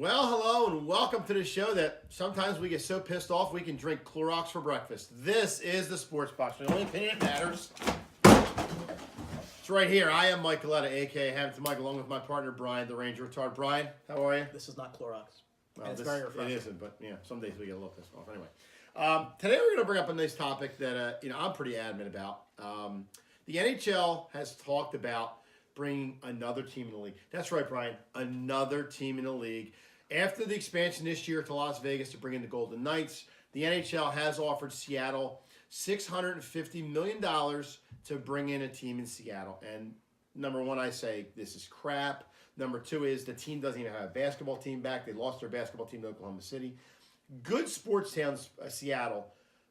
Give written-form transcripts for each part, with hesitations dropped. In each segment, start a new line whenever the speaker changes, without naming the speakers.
Well, hello and welcome to the show that sometimes we get so pissed off we can drink Clorox for breakfast. This is the Sports Box, the only opinion that matters. It's right here. I am Mike Galetta, a.k.a. Hamilton Mike, along with my partner Brian, the Ranger Retard. Brian, how are you?
This is not Clorox.
Well,
it's very refreshing.
It isn't, but yeah, some days we get a little pissed off. Anyway, today we're going to bring up a nice topic that I'm pretty adamant about. The NHL has talked about bringing another team in the league. That's right, Brian. Another team in the league. After the expansion this year to Las Vegas to bring in the Golden Knights, the NHL has offered Seattle $650 million to bring in a team in Seattle. And number one, I say this is crap. Number two is the team doesn't even have a basketball team back. They lost their basketball team to Oklahoma City. Good sports towns, Seattle.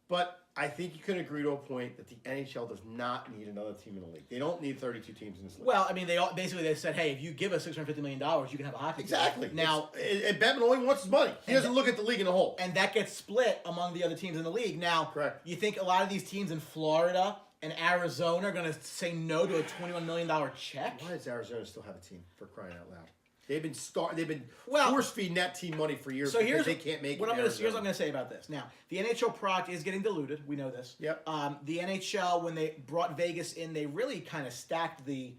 But I think you can agree to a point that the NHL does not need another team in the league. They don't need 32 teams in this league.
Well, I mean, they said, hey, if you give us $650 million, you can have a hockey team.
Exactly.
Now,
and Bettman only wants his money. He doesn't look at the league in a whole.
And that gets split among the other teams in the league. Now,
correct.
You think a lot of these teams in Florida and Arizona are going to say no to a $21 million check?
Why does Arizona still have a team, for crying out loud? They've been force feeding that team money for years because they can't make it.
Here's what I'm going to say about this. Now, the NHL product is getting diluted. We know this.
Yep.
The NHL, when they brought Vegas in, they really kind of stacked the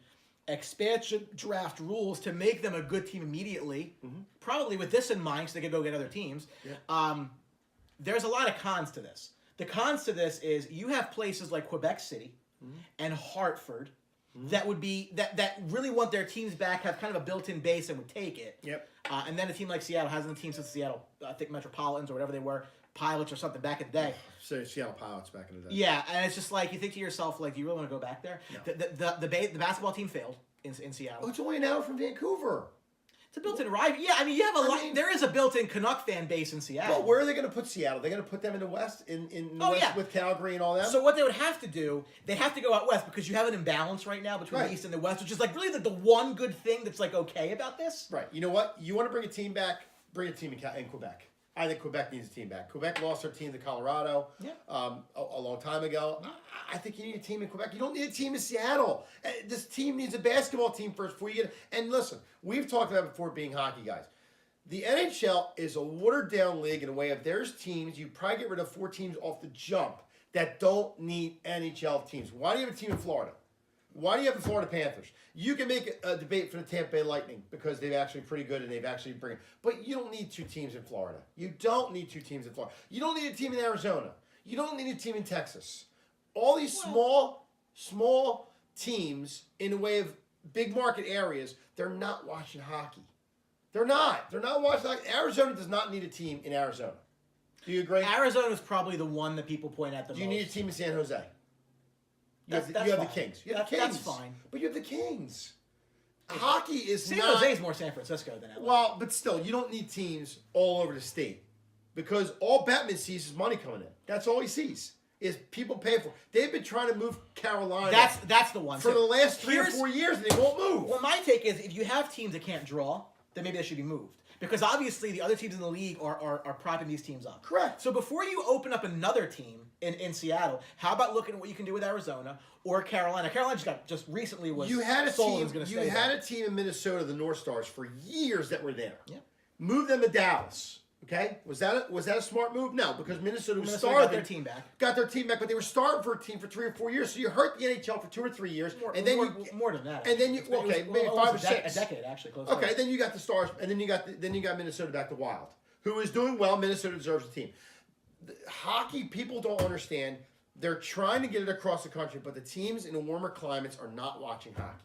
expansion draft rules to make them a good team immediately. Mm-hmm. Probably with this in mind, so they could go get other teams. Yep. There's a lot of cons to this. The cons to this is you have places like Quebec City and Hartford that would be that really want their teams back, have kind of a built-in base and would take it. Yep. And then a team like Seattle hasn't a team since Seattle, I think Metropolitans or whatever they were, Pilots or something back in the day.
So Seattle Pilots back in the day.
Yeah, and it's just like you think to yourself, like, do you really want to go back there? No. The basketball team failed in Seattle.
Oh, it's only an hour from Vancouver.
It's a built-in rival. Yeah, I mean, you have a lot. There is a built-in Canuck fan base in Seattle.
Well, where are they going to put Seattle? They're going to put them in the West, in the West with Calgary and all that?
So what they would have to do, they have to go out West because you have an imbalance right now between the East and the West, which is like really the one good thing that's like okay about this.
Right. You know what? You want to bring a team back, bring a team in Quebec. I think Quebec needs a team back. Quebec lost their team to Colorado a long time ago. I think you need a team in Quebec. You don't need a team in Seattle. This team needs a basketball team first before you get. And listen, we've talked about it before being hockey guys. The NHL is a watered-down league in a way of there's teams. You probably get rid of 4 teams off the jump that don't need NHL teams. Why do you have a team in Florida? Why do you have the Florida Panthers? You can make a debate for the Tampa Bay Lightning because they're actually pretty good and they've actually bring. But you don't need 2 teams in Florida. You don't need 2 teams in Florida. You don't need a team in Arizona. You don't need a team in Texas. All these small teams in a way of big market areas, they're not watching hockey. They're not. They're not watching hockey. Arizona does not need a team in Arizona. Do you agree?
Arizona is probably the one that people point at the most.
Do you need a team in San Jose? You have the Kings. You have the Kings.
That's fine.
But you have the Kings. Hockey is
San Jose is more San Francisco than LA.
Well, but still, you don't need teams all over the state because all Bettman sees is money coming in. That's all he sees is people paying for it. They've been trying to move Carolina.
That's the one.
For the last 3 or 4 years, and they won't move.
Well, my take is if you have teams that can't draw, then maybe they should be moved. Because obviously the other teams in the league are propping these teams up.
Correct.
So before you open up another team in Seattle, how about looking at what you can do with Arizona or Carolina? Carolina just recently was sold and was going to stay there.
You had a team in Minnesota, the North Stars, for years that were there.
Yeah.
Move them to Dallas. Okay, was that a smart move? No, because Minnesota was starving.
Got their team back.
But they were starving for a team for 3 or 4 years. So you hurt the NHL for 2 or 3 years,
more than that.
And then maybe 5 or 6.
A decade actually. Close
okay, then you got the Stars, and then you got Minnesota back to Wild, who is doing well. Minnesota deserves a team. Hockey people don't understand. They're trying to get it across the country, but the teams in the warmer climates are not watching hockey.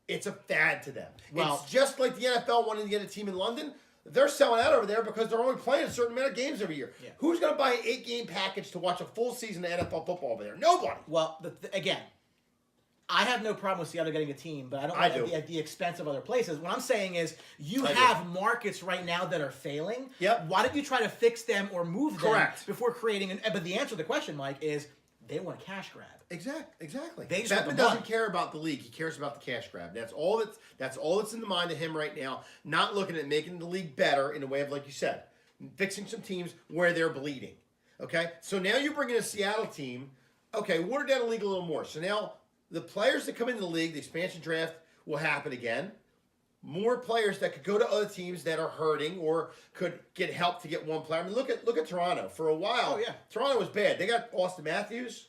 It's a fad to them. Well, it's just like the NFL wanting to get a team in London. They're selling out over there because they're only playing a certain amount of games every year. Yeah. Who's going to buy an 8-game package to watch a full season of NFL football over there? Nobody.
Well, again, I have no problem with Seattle getting a team, but I don't want at the expense of other places. What I'm saying is you have markets right now that are failing.
Yep.
Why don't you try to fix them or move them before creating But the answer to the question, Mike, is they want a cash grab.
Exactly.
Bettman
doesn't care about the league. He cares about the cash grab. That's all that's in the mind of him right now. Not looking at making the league better in a way of, like you said, fixing some teams where they're bleeding. Okay? So now you bring in a Seattle team. Okay, water down the league a little more. So now the players that come into the league, the expansion draft will happen again. more players that could go to other teams that are hurting or could get help to get one player. I mean, look at Toronto. For a while, Toronto was bad. They got Austin Matthews.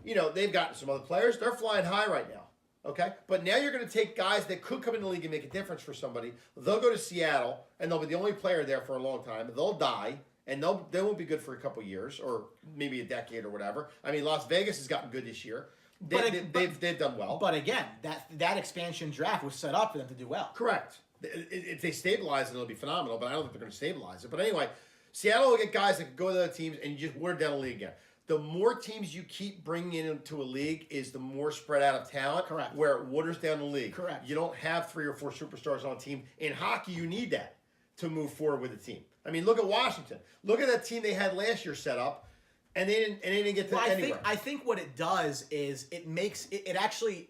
They've gotten some other players. They're flying high right now. Okay? But now you're going to take guys that could come in the league and make a difference for somebody. They'll go to Seattle, and they'll be the only player there for a long time. They'll die, and they won't be good for a couple years or maybe a decade or whatever. I mean, Las Vegas has gotten good this year. They've done well.
But again, that expansion draft was set up for them to do well.
Correct. If they stabilize it, it'll be phenomenal, but I don't think they're going to stabilize it. But anyway, Seattle will get guys that can go to other teams, and you just water down the league again. The more teams you keep bringing into a league is the more spread out of talent.
Correct.
Where it waters down the league.
Correct.
You don't have 3 or 4 superstars on a team. In hockey, you need that to move forward with a team. I mean, look at Washington. Look at that team they had last year set up, and they didn't get to anywhere.
I think what it does is it actually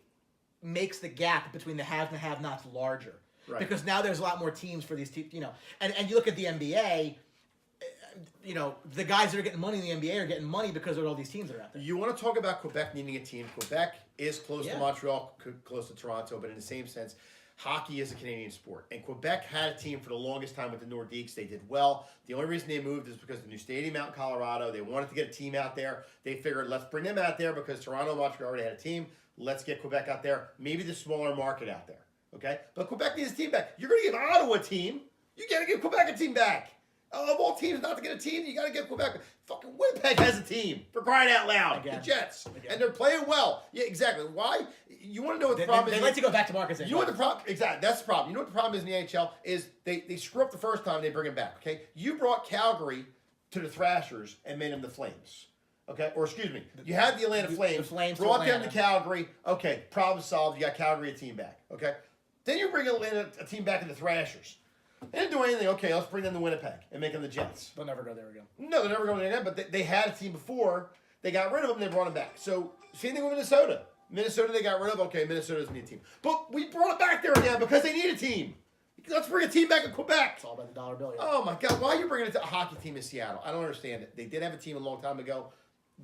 makes the gap between the haves and the have-nots larger.
Right.
Because now there's a lot more teams for these teams, and you look at the NBA. The guys that are getting money in the NBA are getting money because of all these teams that are out there.
You want to talk about Quebec needing a team. Quebec is close to Montreal, close to Toronto, but in the same sense, hockey is a Canadian sport. And Quebec had a team for the longest time with the Nordiques. They did well. The only reason they moved is because of the new stadium out in Colorado. They wanted to get a team out there. They figured, let's bring them out there because Toronto and Montreal already had a team. Let's get Quebec out there. Maybe the smaller market out there. Okay? But Quebec needs a team back. You're going to give Ottawa a team. You got to give Quebec a team back. Of all teams not to get a team, you got to get Quebec. Fucking Winnipeg has a team, for crying out loud.
Again.
The Jets. Again. And they're playing well. Yeah, exactly. Why? You want to know what the problem is?
They like to go back to Marcus.
You know what the problem? Exactly. That's the problem. You know what the problem is in the NHL is they screw up the first time, they bring him back. Okay, you brought Calgary to the Thrashers and made them the Flames. Okay, or excuse me, you had the Atlanta Flames.
The Flames
brought them to Calgary. Okay, problem solved. You got Calgary a team back. Okay, then you bring Atlanta a team back in the Thrashers. They didn't do anything. Okay, let's bring them to Winnipeg and make them the Jets.
They'll never go there again.
No, they're never going there again. But they had a team before. They got rid of them. They brought them back. So same thing with Minnesota. Minnesota they got rid of. Okay, Minnesota doesn't need a team. But we brought it back there again because they need a team. Let's bring a team back in Quebec.
It's all about the dollar bill. Yeah.
Oh my God! Why are you bringing a hockey team in Seattle? I don't understand it. They did have a team a long time ago.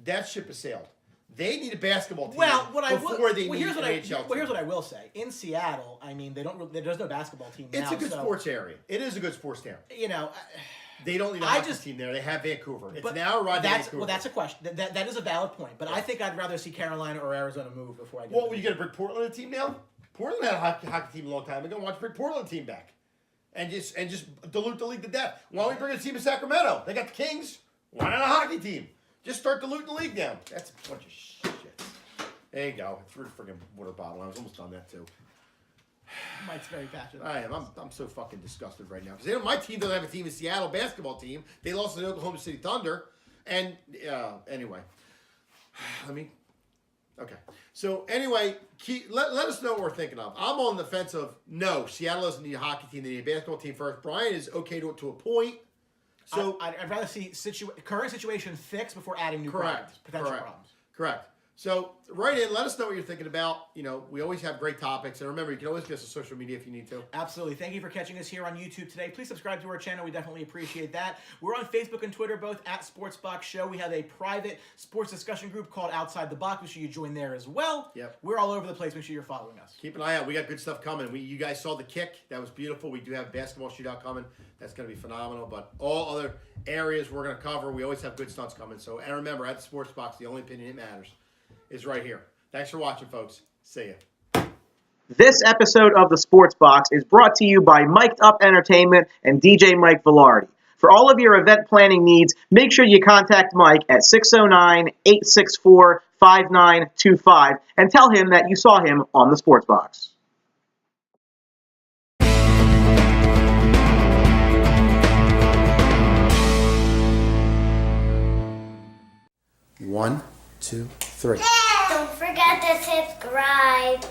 That ship has sailed. They need a basketball team before they need an NHL team.
Well, here's what I will say. In Seattle, I mean, there's no basketball team now.
It's a good sports area. It is a good sports town. They don't need a hockey team there. They have Vancouver. It's now right to Vancouver.
Well, that's a question. That is a valid point. But I think I'd rather see Carolina or Arizona move before I do.
Well, you going to bring Portland a team now? Portland had a hockey team a long time ago. Why don't you bring Portland team back? And just dilute the league to death. Why don't we bring a team in Sacramento? They got the Kings. Why not a hockey team? Just start diluting the league down. That's a bunch of shit. There you go. I threw the friggin' water bottle. I was almost done that too.
Mike's very passionate.
I am. I'm so fucking disgusted right now because my team doesn't have a team. A Seattle basketball team. They lost to the Oklahoma City Thunder. And anyway, okay. So anyway, let us know what we're thinking of. I'm on the fence of no. Seattle doesn't need a hockey team. They need a basketball team first. Brian is okay to a point. So
I'd rather see current situation fixed before adding new problems, potential problems.
Correct. So write in, let us know what you're thinking about. We always have great topics. And remember, you can always get us on social media if you need to.
Absolutely. Thank you for catching us here on YouTube today. Please subscribe to our channel. We definitely appreciate that. We're on Facebook and Twitter, both at SportsBox Show. We have a private sports discussion group called Outside the Box. Make sure you join there as well.
Yep.
We're all over the place. Make sure you're following us.
Keep an eye out. We got good stuff coming. You guys saw the kick. That was beautiful. We do have basketball shootout coming. That's going to be phenomenal. But all other areas we're going to cover. We always have good stunts coming. So, and remember, at the SportsBox, the only opinion that matters is right here. Thanks for watching, folks. See ya.
This episode of the Sports Box is brought to you by Mic'd Up Entertainment and DJ Mike Velardi. For all of your event planning needs, make sure you contact Mike at 609-864-5925 and tell him that you saw him on the Sports Box.
One, two, three.
Don't forget to subscribe.